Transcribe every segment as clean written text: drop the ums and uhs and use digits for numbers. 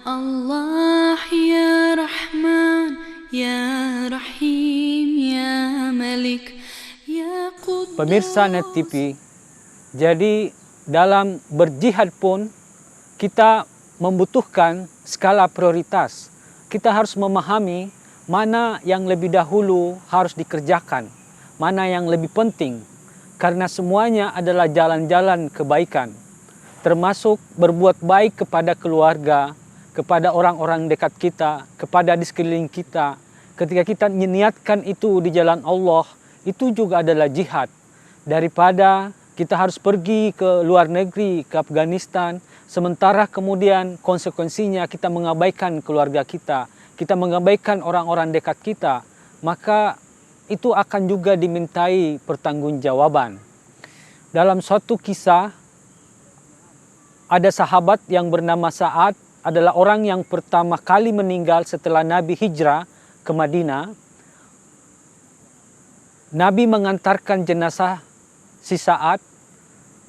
Allah ya Rahman ya Rahim ya Malik ya Quddus. Pemirsa Net TV, jadi dalam berjihad pun kita membutuhkan skala prioritas. Kita harus memahami mana yang lebih dahulu harus dikerjakan, mana yang lebih penting, karena semuanya adalah jalan-jalan kebaikan, termasuk berbuat baik kepada keluarga, kepada orang-orang dekat kita, kepada di sekeliling kita. Ketika kita niatkan itu di jalan Allah, itu juga adalah jihad. Daripada kita harus pergi ke luar negeri, ke Afghanistan, sementara kemudian konsekuensinya kita mengabaikan keluarga kita mengabaikan orang-orang dekat kita, maka itu akan juga dimintai pertanggungjawaban. Dalam suatu kisah, ada sahabat yang bernama Sa'ad, adalah orang yang pertama kali meninggal setelah Nabi hijrah ke Madinah. Nabi mengantarkan jenazah si Sa'ad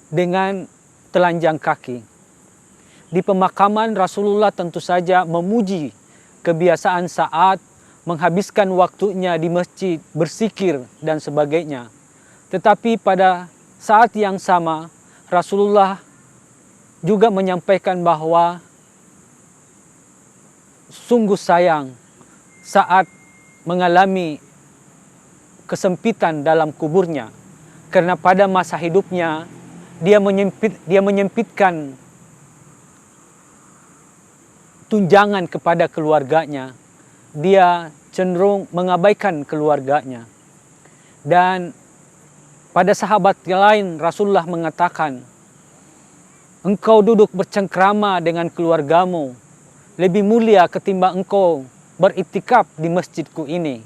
dengan telanjang kaki. Di pemakaman Rasulullah tentu saja memuji kebiasaan Sa'ad menghabiskan waktunya di masjid, berzikir dan sebagainya. Tetapi pada saat yang sama, Rasulullah juga menyampaikan bahwa sungguh sayang Sa'ad mengalami kesempitan dalam kuburnya, karena pada masa hidupnya dia menyempitkan tunjangan kepada keluarganya. Dia cenderung mengabaikan keluarganya. Dan pada sahabat yang lain Rasulullah mengatakan, engkau duduk bercengkrama dengan keluargamu lebih mulia ketimbang engkau beriktikaf di masjidku ini.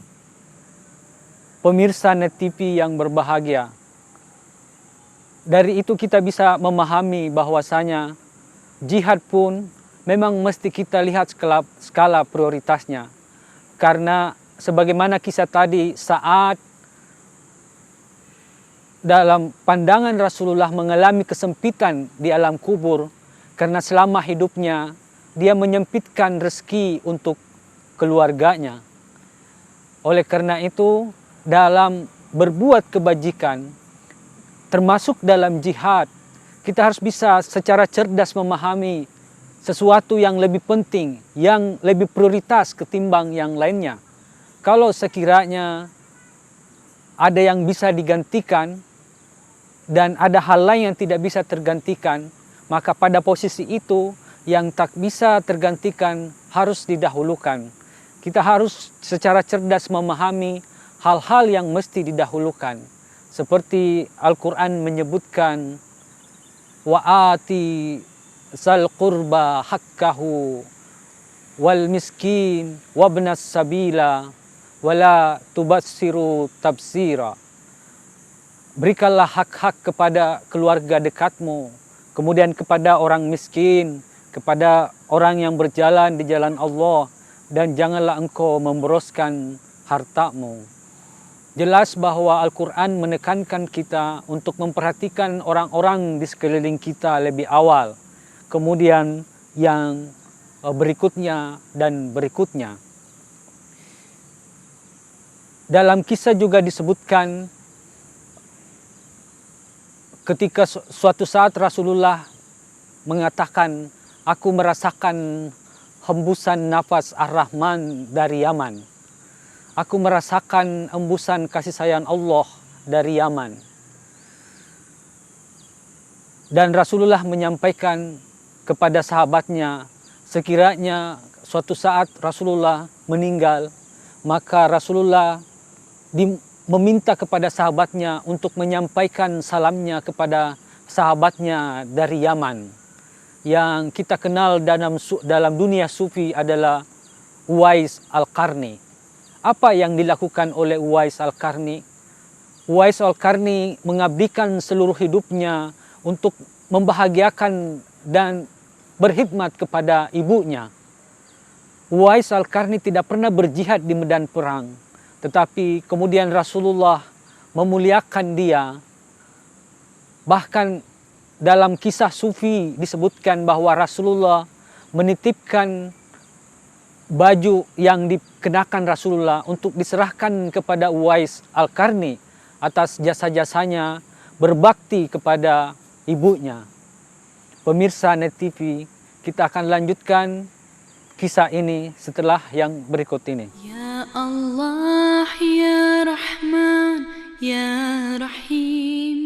Pemirsa Net TV yang berbahagia, dari itu kita bisa memahami bahwasanya jihad pun memang mesti kita lihat skala prioritasnya. Karena sebagaimana kisah tadi, Sa'ad dalam pandangan Rasulullah mengalami kesempitan di alam kubur, karena selama hidupnya dia menyempitkan rezeki untuk keluarganya. Oleh karena itu, dalam berbuat kebajikan, termasuk dalam jihad, kita harus bisa secara cerdas memahami sesuatu yang lebih penting, yang lebih prioritas ketimbang yang lainnya. Kalau sekiranya ada yang bisa digantikan dan ada hal lain yang tidak bisa tergantikan, maka pada posisi itu yang tak bisa tergantikan harus didahulukan. Kita harus secara cerdas memahami hal-hal yang mesti didahulukan. Seperti Al-Quran menyebutkan, wa'ati zal qurba hakkahu wal miskin wabnas sabila wala tubassiru tabsira. Berikanlah hak-hak kepada keluarga dekatmu, kemudian kepada orang miskin, kepada orang yang berjalan di jalan Allah, dan janganlah engkau memboroskan hartamu. Jelas bahwa Al-Quran menekankan kita untuk memperhatikan orang-orang di sekeliling kita lebih awal, kemudian yang berikutnya dan berikutnya. Dalam kisah juga disebutkan ketika suatu saat Rasulullah mengatakan, aku merasakan hembusan nafas Ar-Rahman dari Yaman. Aku merasakan embusan kasih sayang Allah dari Yaman. Dan Rasulullah menyampaikan kepada sahabatnya, sekiranya suatu saat Rasulullah meninggal, maka Rasulullah meminta kepada sahabatnya untuk menyampaikan salamnya kepada sahabatnya dari Yaman, yang kita kenal dalam dunia sufi adalah Uwais Al-Qarni. Apa yang dilakukan oleh Uwais Al-Qarni? Uwais Al-Qarni mengabdikan seluruh hidupnya untuk membahagiakan dan berkhidmat kepada ibunya. Uwais Al-Qarni tidak pernah berjihad di medan perang, tetapi kemudian Rasulullah memuliakan dia. Bahkan dalam kisah sufi disebutkan bahwa Rasulullah menitipkan baju yang dikenakan Rasulullah untuk diserahkan kepada Uwais Al-Qarni atas jasa-jasanya berbakti kepada ibunya. Pemirsa Net TV, kita akan lanjutkan kisah ini setelah yang berikut ini. Ya Allah, Ya Rahman, Ya Rahim,